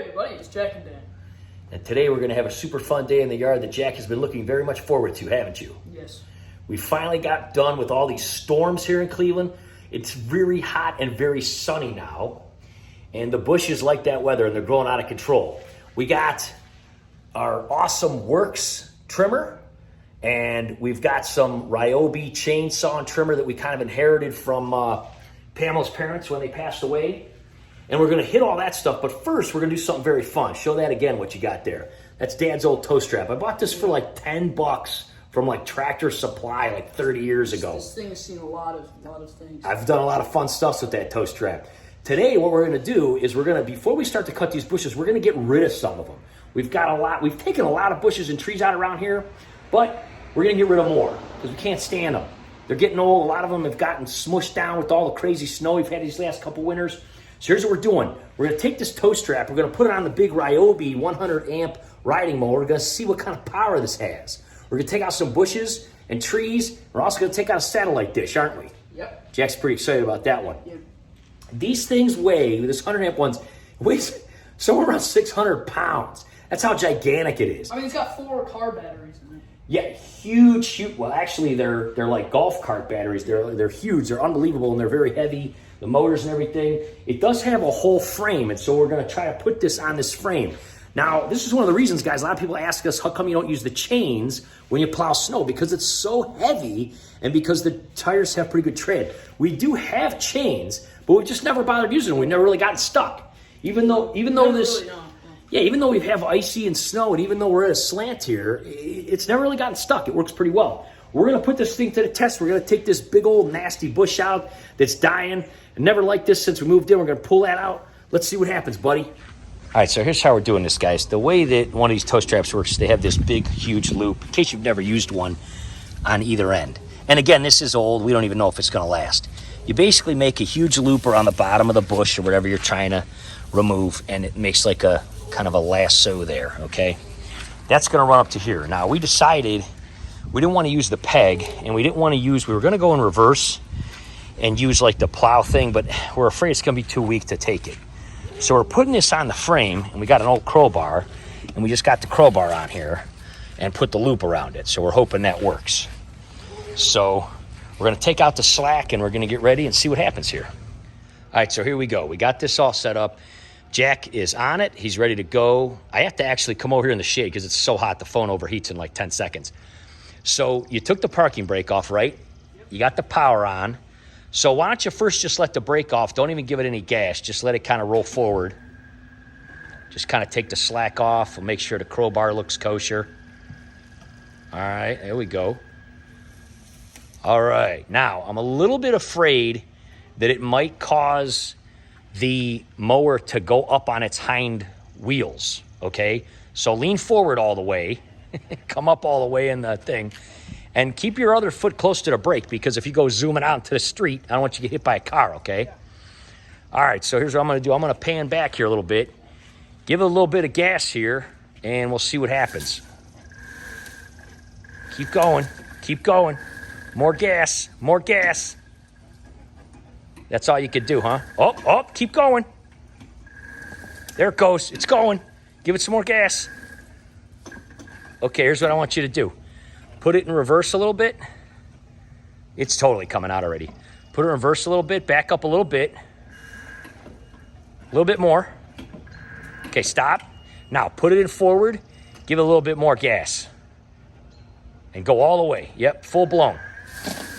everybody, it's Jack and Dan. And today we're going to have a super fun day in the yard that Jack has been looking very much forward to, haven't you? Yes. We finally got done with all these storms here in Cleveland. It's very hot and very sunny now. And the bushes like that weather and they're growing out of control. We got our awesome Works trimmer. And we've got some RYOBI chainsaw and trimmer that we kind of inherited from Pamela's parents when they passed away. And we're going to hit all that stuff, but first we're going to do something very fun. Show that again, what you got there. That's Dad's old toe strap. I bought this for like 10 bucks from like Tractor Supply like 30 years ago. This thing has seen a lot of things. I've done a lot of fun stuff with that toe strap. Today what we're going to do is we're going to, before we start to cut these bushes, we're going to get rid of some of them. We've taken a lot of bushes and trees out around here, but we're going to get rid of more because we can't stand them. They're getting old. A lot of them have gotten smushed down with all the crazy snow we've had these last couple winters. So here's what we're doing. We're going to take this toe strap. We're going to put it on the big RYOBI 100 amp riding mower. We're going to see what kind of power this has. We're going to take out some bushes and trees. We're also going to take out a satellite dish, aren't we? Yep. Jack's pretty excited about that one. Yep. These things weigh, this 100 amp one's, weighs somewhere around 600 pounds. That's how gigantic it is. I mean, it's got 4 car batteries in it. Yeah, huge. Well, actually, they're like golf cart batteries. They're huge. They're unbelievable, and they're very heavy. The motors and everything. It does have a whole frame, and so we're going to try to put this on this frame. Now, this is one of the reasons, guys, a lot of people ask us, how come you don't use the chains when you plow snow? Because it's so heavy, and because the tires have pretty good tread. We do have chains, but we've just never bothered using them. We've never really gotten stuck. Even though this... Really, no. Yeah, even though we have icy and snow, and even though we're at a slant here, it's never really gotten stuck. It works pretty well. We're going to put this thing to the test. We're going to take this big old nasty bush out that's dying. I never liked this since we moved in. We're going to pull that out. Let's see what happens, buddy. All right, so here's how we're doing this, guys. The way that one of these toe straps works, they have this big, huge loop, in case you've never used one, on either end. And again, this is old. We don't even know if it's going to last. You basically make a huge loop around the bottom of the bush or whatever you're trying to remove, and it makes like a kind of a lasso there, okay? That's going to run up to here. Now, we decided we didn't want to use the peg, and we were going to go in reverse and use like the plow thing, but we're afraid it's going to be too weak to take it. So we're putting this on the frame, and we got an old crowbar, and we just got the crowbar on here and put the loop around it. So we're hoping that works. So we're going to take out the slack, and we're going to get ready and see what happens here. All right, so here we go. We got this all set up. Jack is on it. He's ready to go. I have to actually come over here in the shade because it's so hot the phone overheats in like 10 seconds. So you took the parking brake off, right? Yep. You got the power on. So why don't you first just let the brake off. Don't even give it any gas. Just let it kind of roll forward. Just kind of take the slack off. We'll make sure the crowbar looks kosher. All right, there we go. All right, now I'm a little bit afraid that it might cause the mower to go up on its hind wheels, okay? So lean forward all the way, come up all the way in the thing, and keep your other foot close to the brake because if you go zooming out into the street, I don't want you to get hit by a car, okay? All right, so here's what I'm gonna do. I'm gonna pan back here a little bit, give it a little bit of gas here, and we'll see what happens. Keep going, keep going. More gas, more gas. That's all you could do, huh? Oh, keep going. There it goes. It's going. Give it some more gas. Okay, here's what I want you to do. Put it in reverse a little bit. It's totally coming out already. Put it in reverse a little bit. Back up a little bit. A little bit more. Okay, stop. Now, put it in forward. Give it a little bit more gas. And go all the way. Yep, full blown.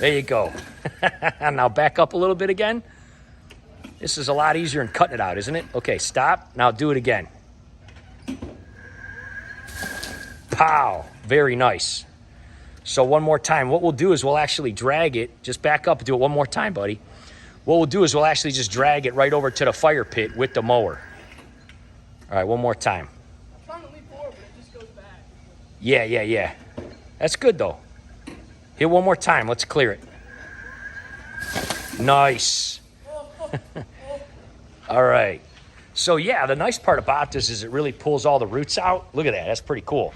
There you go. Now back up a little bit again. This is a lot easier than cutting it out, isn't it? Okay, stop. Now do it again. Pow. Very nice. So one more time. What we'll do is we'll actually drag it. Just back up and do it one more time, buddy. What we'll do is we'll actually just drag it right over to the fire pit with the mower. All right, one more time. I'm trying to leap forward, but it just goes back. Yeah. That's good, though. Hit one more time. Let's clear it. Nice. All right. So, yeah, the nice part about this is it really pulls all the roots out. Look at that. That's pretty cool.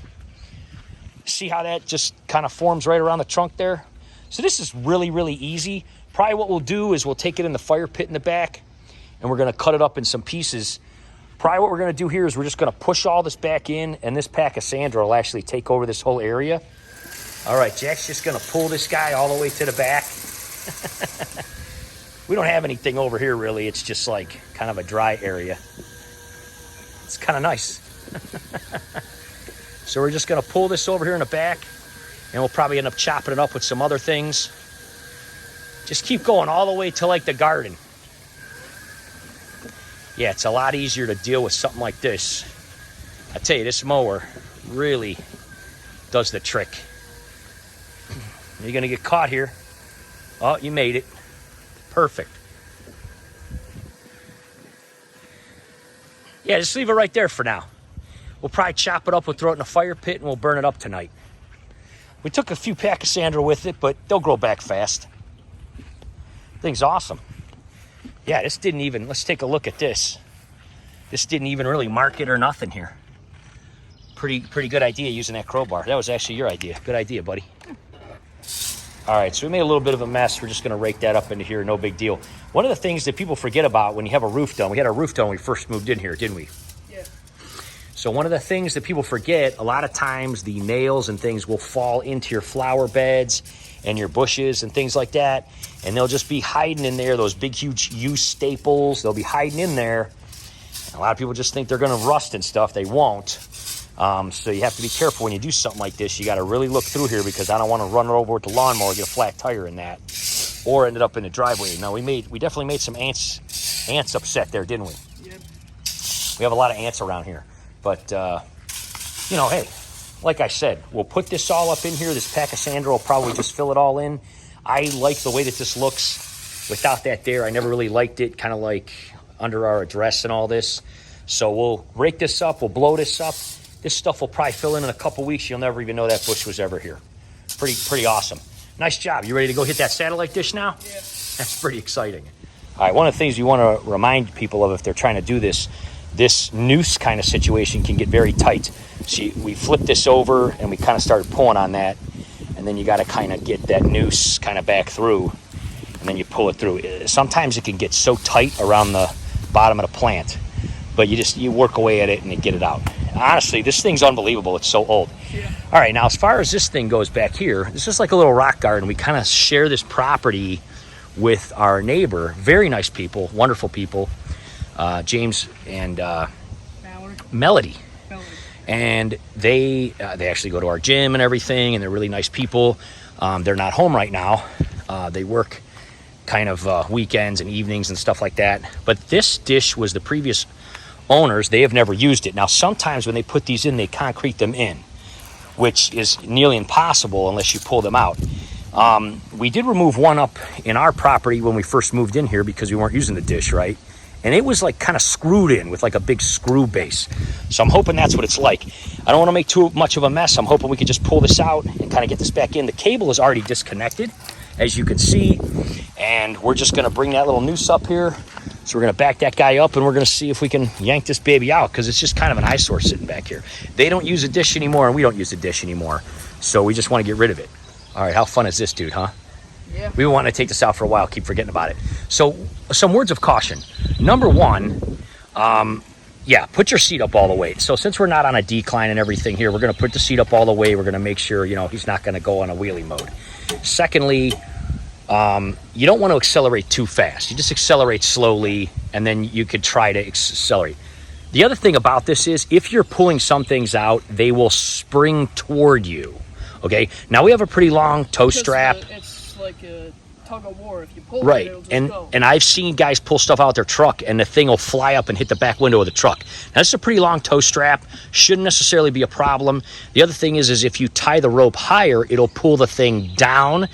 See how that just kind of forms right around the trunk there? So this is really, really easy. Probably what we'll do is we'll take it in the fire pit in the back, and we're going to cut it up in some pieces, probably what we're going to do here is we're just going to push all this back in, and this Pachysandra will actually take over this whole area. All right, Jack's just going to pull this guy all the way to the back. We don't have anything over here, really. It's just like kind of a dry area. It's kind of nice. So we're just going to pull this over here in the back, and we'll probably end up chopping it up with some other things. Just keep going all the way to like the garden. Yeah, it's a lot easier to deal with something like this. I tell you, this mower really does the trick. You're going to get caught here. Oh, you made it. Perfect. Yeah, just leave it right there for now. We'll probably chop it up, we'll throw it in a fire pit, and we'll burn it up tonight. We took a few Pachysandra with it, but they'll grow back fast. Thing's awesome. Yeah, this didn't even, let's take a look at this. This didn't even really mark it or nothing here. Pretty good idea using that crowbar. That was actually your idea. Good idea, buddy. All right, so we made a little bit of a mess. We're just going to rake that up into here, no big deal. One of the things that people forget about when you have a roof done, we had our roof done when we first moved in here, didn't we? Yeah. So one of the things that people forget, a lot of times the nails and things will fall into your flower beds and your bushes and things like that, and they'll just be hiding in there, those big, huge U staples, they'll be hiding in there. And a lot of people just think they're going to rust and stuff. They won't. So you have to be careful when you do something like this. You got to really look through here, because I don't want to run it over with the lawnmower, get a flat tire in that, or ended up in the driveway. Now we definitely made some ants upset there, didn't we? Yep. We have a lot of ants around here, but you know, hey, like I said, we'll put this all up in here. This Pachysandra will probably just fill it all in. I like the way that this looks without that there. I never really liked it, kind of like under our address and all this. So we'll rake this up, we'll blow this up. This stuff will probably fill in a couple weeks. You'll never even know that bush was ever here. Pretty awesome. Nice job. You ready to go hit that satellite dish now? Yeah. That's pretty exciting. All right, one of the things you want to remind people of if they're trying to do this noose kind of situation can get very tight. So we flip this over and we kind of started pulling on that, and then you got to kind of get that noose kind of back through, and then you pull it through. Sometimes it can get so tight around the bottom of the plant, but you work away at it and you get it out. Honestly, this thing's unbelievable. It's so old. Yeah. All right, now as far as this thing goes back here, this is like a little rock garden. We kind of share this property with our neighbor. Very nice people, wonderful people, James and Melody. And they actually go to our gym and everything, and they're really nice people. They're not home right now. They work kind of weekends and evenings and stuff like that. But this dish was the previous owners. They have never used it. Now, sometimes when they put these in, they concrete them in, which is nearly impossible unless you pull them out. We did remove one up in our property when we first moved in here because we weren't using the dish right, and it was like kind of screwed in with like a big screw base. So I'm hoping that's what it's like. I don't want to make too much of a mess. I'm hoping we can just pull this out and kind of get this back in. The cable is already disconnected, as you can see, and we're just going to bring that little noose up here. So we're going to back that guy up, and we're going to see if we can yank this baby out, because it's just kind of an eyesore sitting back here. They don't use a dish anymore, and we don't use a dish anymore. So we just want to get rid of it. All right, how fun is this, dude, huh? Yeah. We want to take this out for a while, keep forgetting about it. So some words of caution. Number one, put your seat up all the way. So since we're not on a decline and everything here, we're going to put the seat up all the way. We're going to make sure, he's not going to go on a wheelie mode. Secondly, you don't want to accelerate too fast. You just accelerate slowly, and then you could try to accelerate. The other thing about this is if you're pulling some things out, they will spring toward you. Okay, now we have a pretty long toe strap. It's like a tug of war. If you pull right, it, it'll just go. And I've seen guys pull stuff out their truck, and the thing will fly up and hit the back window of the truck. Now, this is a pretty long toe strap. Shouldn't necessarily be a problem. The other thing is if you tie the rope higher, it'll pull the thing down.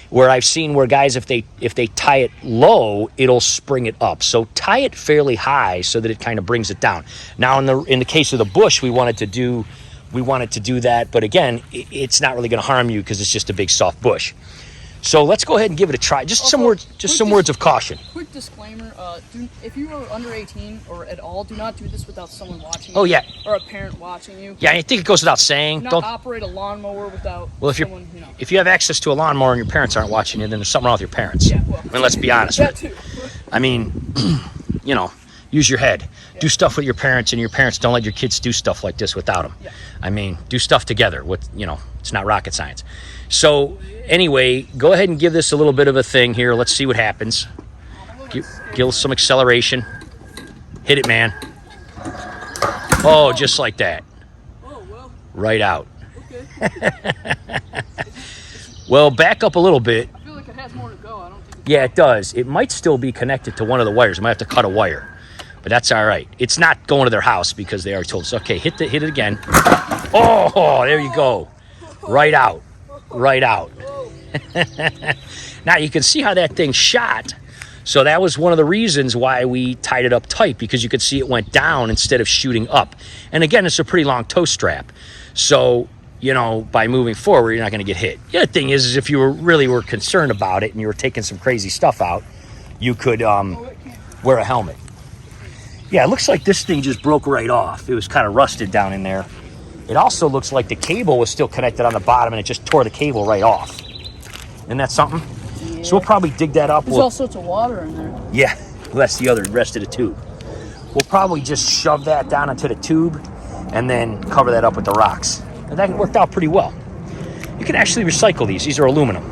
Where I've seen where guys, if they tie it low, it'll spring it up. So tie it fairly high so that it kind of brings it down. Now, in the case of the bush, we wanted to do that, but again, it's not really going to harm you because it's just a big soft bush. So let's go ahead and give it a try. Some words of caution. Quick disclaimer: if you are under 18 or at all, do not do this without someone watching. Oh, you yeah. Or a parent watching you. Yeah, I think it goes without saying. Do not Don't operate a lawnmower without. Well, if you have access to a lawnmower and your parents aren't watching you, then there's something wrong with your parents. Yeah, well, I mean, let's be honest. That too. I mean, use your head. Do stuff with your parents, and your parents don't let your kids do stuff like this without them. I mean, do stuff together. It's not rocket science. So anyway, go ahead and give this a little bit of a thing here. Let's see what happens. Give some acceleration. Hit it, man. Oh, just like that. Right out. Well, back up a little bit. I feel like it has more to go. I don't think Yeah, it does. It might still be connected to one of the wires. I might have to cut a wire, but that's all right. It's not going to their house because they already told us. Okay, hit it again. Oh, there you go. Right out. Right out. Now you can see how that thing shot. So that was one of the reasons why we tied it up tight, because you could see it went down instead of shooting up. And again, it's a pretty long tow strap. So, by moving forward, you're not going to get hit. The other thing is if you were concerned about it and you were taking some crazy stuff out, you could wear a helmet. Yeah, it looks like this thing just broke right off. It was kind of rusted down in there. It also looks like the cable was still connected on the bottom and it just tore the cable right off. Isn't that something? Yeah. So we'll probably dig that up. There's all sorts of water in there. Yeah, well, that's the rest of the tube. We'll probably just shove that down into the tube and then cover that up with the rocks. And that worked out pretty well. You can actually recycle these. These are aluminum.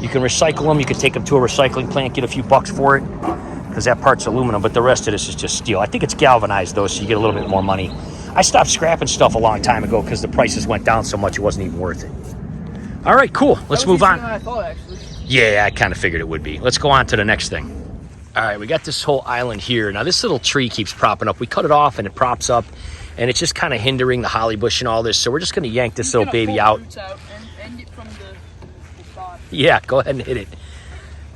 You can recycle them. You can take them to a recycling plant, get a few bucks for it, because that part's aluminum, but the rest of this is just steel. I think it's galvanized, though, so you get a little bit more money. I stopped scrapping stuff a long time ago because the prices went down so much it wasn't even worth it. All right, cool. Let's move on. I thought, actually. Yeah, I kind of figured it would be. Let's go on to the next thing. All right, we got this whole island here. Now, this little tree keeps propping up. We cut it off, and it props up, and it's just kind of hindering the holly bush and all this, so we're just going to yank this little baby out. And get from the spot. Yeah, go ahead and hit it.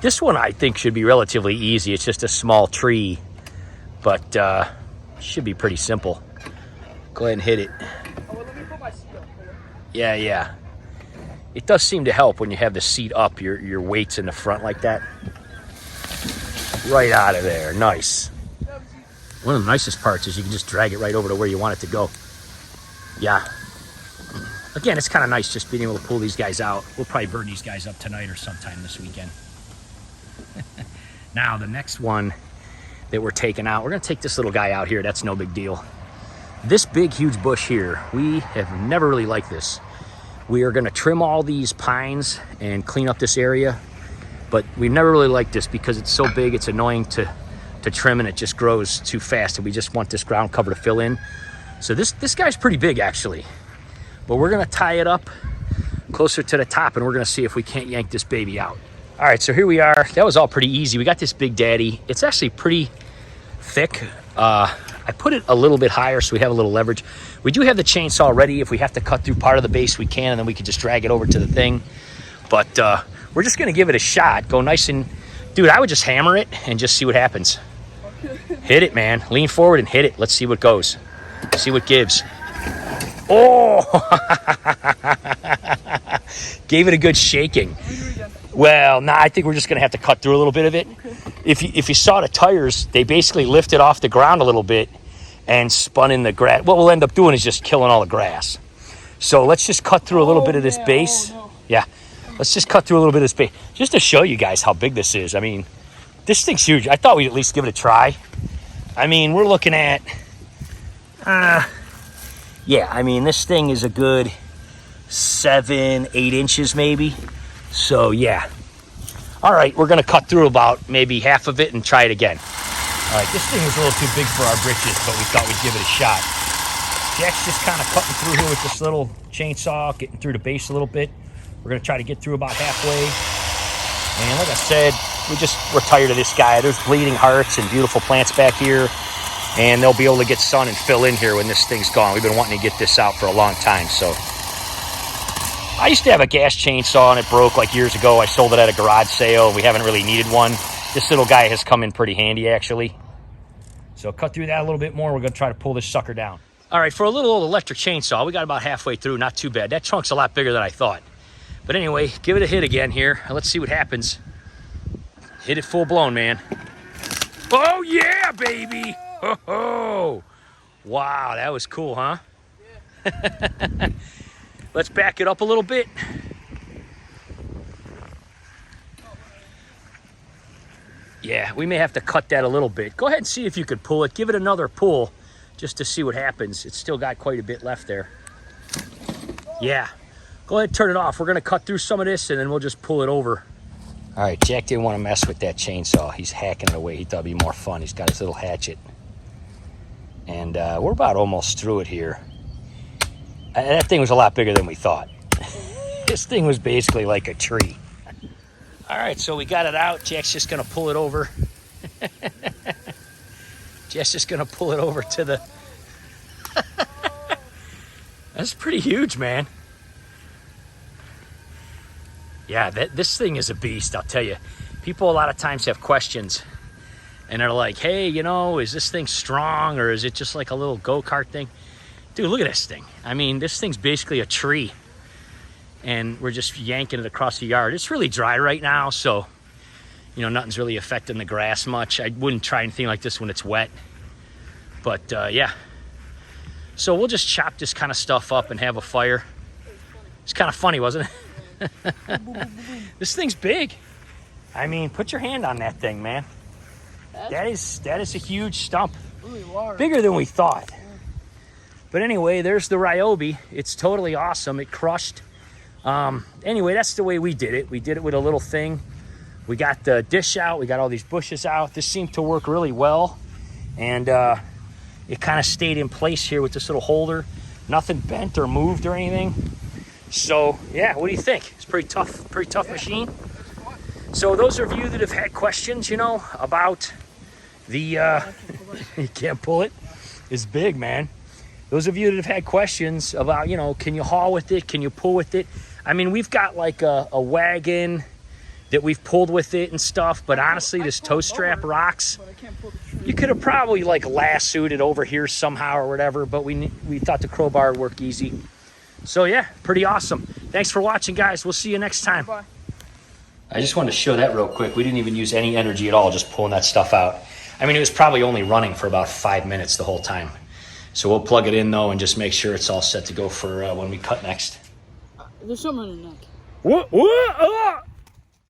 This one, I think, should be relatively easy. It's just a small tree, but should be pretty simple. Go ahead and hit it. Oh, well, let me put my seat up. Yeah. It does seem to help when you have the seat up, your weight's in the front like that. Right out of there. Nice. One of the nicest parts is you can just drag it right over to where you want it to go. Yeah. Again, it's kind of nice just being able to pull these guys out. We'll probably burn these guys up tonight or sometime this weekend. Now, the next one that we're taking out, we're going to take this little guy out here. That's no big deal. This big, huge bush here, we have never really liked this. We are going to trim all these pines and clean up this area, but we've never really liked this because it's so big, it's annoying to trim, and it just grows too fast, and we just want this ground cover to fill in. So this guy's pretty big, actually. But we're going to tie it up closer to the top, and we're going to see if we can't yank this baby out. All right, so here we are. That was all pretty easy. We got this big daddy. It's actually pretty thick. I put it a little bit higher so we have a little leverage. We do have the chainsaw ready. If we have to cut through part of the base, we can, and then we can just drag it over to the thing. But we're just going to give it a shot. Go nice and... Dude, I would just hammer it and just see what happens. Hit it, man. Lean forward and hit it. Let's see what goes. See what gives. Oh! Gave it a good shaking. Well, nah, I think we're just going to have to cut through a little bit of it. Okay. If you saw the tires, they basically lifted off the ground a little bit and spun in the grass. What we'll end up doing is just killing all the grass. So let's just cut through a little bit of this base. Oh, no. Yeah, let's just cut through a little bit of this base. Just to show you guys how big this is. I mean, this thing's huge. I thought we'd at least give it a try. I mean, we're looking at... yeah, I mean, this thing is a good 7-8 inches maybe. So, yeah. All right, we're going to cut through about maybe half of it and try it again. All right, this thing was a little too big for our britches, but we thought we'd give it a shot. Jack's just kind of cutting through here with this little chainsaw, getting through the base a little bit. We're going to try to get through about halfway. And like I said, we're tired of this guy. There's bleeding hearts and beautiful plants back here. And they'll be able to get sun and fill in here when this thing's gone. We've been wanting to get this out for a long time, so... I used to have a gas chainsaw and it broke like years ago. I sold it at a garage sale. We haven't really needed one. This little guy has come in pretty handy, actually. So cut through that a little bit more. We're going to try to pull this sucker down. All right, for a little old electric chainsaw, we got about halfway through. Not too bad. That trunk's a lot bigger than I thought. But anyway, give it a hit again here. Let's see what happens. Hit it full blown, man. Oh, yeah, baby. Oh, wow, that was cool, huh? Yeah. Let's back it up a little bit. Yeah, we may have to cut that a little bit. Go ahead and see if you could pull it. Give it another pull just to see what happens. It's still got quite a bit left there. Yeah, go ahead and turn it off. We're gonna cut through some of this and then we'll just pull it over. All right, Jack didn't want to mess with that chainsaw. He's hacking it away. He thought it'd be more fun. He's got his little hatchet. And we're about almost through it here. That thing was a lot bigger than we thought. This thing was basically like a tree. All right, so we got it out. Jack's just gonna pull it over. Jack's just gonna pull it over to the... That's pretty huge, man. Yeah, this thing is a beast, I'll tell you. People a lot of times have questions and they're like, hey, you know, is this thing strong or is it just like a little go-kart thing? Dude, look at this thing. I mean, this thing's basically a tree and we're just yanking it across the yard. It's really dry right now, so, you know, nothing's really affecting the grass much. I wouldn't try anything like this when it's wet, but yeah. So we'll just chop this kind of stuff up and have a fire. It's kind of funny, wasn't it? This thing's big. I mean, put your hand on that thing, man. That is a huge stump. Really large. Bigger than we thought. But anyway, there's the RYOBI. It's totally awesome. It crushed. Anyway, that's the way we did it. We did it with a little thing. We got the dish out. We got all these bushes out. This seemed to work really well. And it kind of stayed in place here with this little holder. Nothing bent or moved or anything. So yeah, what do you think? It's pretty tough machine. So those of you that have had questions, you know, about the you can't pull it. It's big, man. Those of you that have had questions about, you know, can you haul with it? Can you pull with it? I mean, we've got like a wagon that we've pulled with it and stuff, but honestly, this tow strap rocks. You could have probably like lassoed it over here somehow or whatever, but we thought the crowbar would work easy. So yeah, pretty awesome. Thanks for watching, guys. We'll see you next time. Bye. I just wanted to show that real quick. We didn't even use any energy at all, just pulling that stuff out. I mean, it was probably only running for about 5 minutes the whole time. So we'll plug it in though and just make sure it's all set to go for when we cut next. There's something on your neck. What?